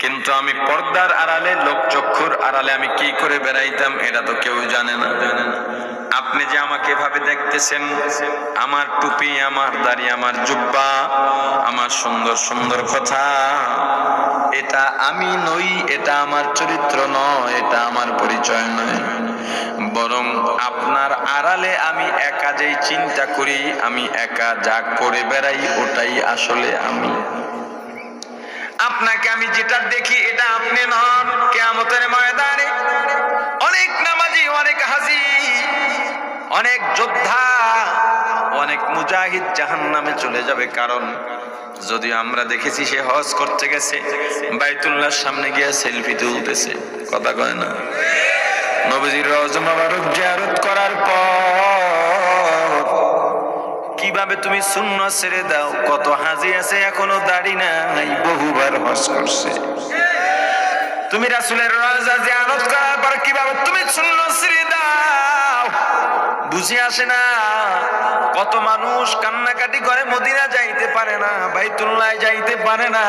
কিন্তু আমি পর্দার আড়ালে, লোকচক্ষুর আড়ালে আমি কি করে বেড়াইতাম এটা তো কেউ জানে না। আপনি যে আমাকে এভাবে দেখতেছেন, আমার টুপি, আমার দাড়ি, আমার জুব্বা, আমার সুন্দর সুন্দর কথা, এটা আমি নই, এটা আমার চরিত্র নয়, এটা আমার পরিচয় নয়। বরং আপনার আড়ালে আমি একা যেই চিন্তা করি, আমি একা যা করে বেড়াই, ওটাই আসলে আমি। আপনাকে আমি যেটা দেখি এটা আপনি নন। কিয়ামতের ময়দানে অনেক নামাজি, অনেক হাজী, অনেক যোদ্ধা, অনেক মুজাহিদ জাহান্নামে চলে যাবে। কারণ যদি আমরা দেখেছি সে হজ করতে গেছে, বাইতুল্লাহর সামনে গিয়ে সেলফি তুলতেছে, কথা কয় না? নবীজির রওজা মোবারক জিয়ারত করার পর কিভাবে তুমি সুন্নাত ছেড়ে দাও? কত হাজী আছে এখনো দাড়ি নাই, বহুবার হজ করছে। তুমি রাসূলের রওজা জিয়ারত করার পর কিভাবে তুমি সুন্নাত ছেড়ে দাও? বুঝে আসে না। কত মানুষ কান্নাকাটি করে, মদিনা যাইতে পারে না, বাইতুল্লাহ যাইতে পারে না।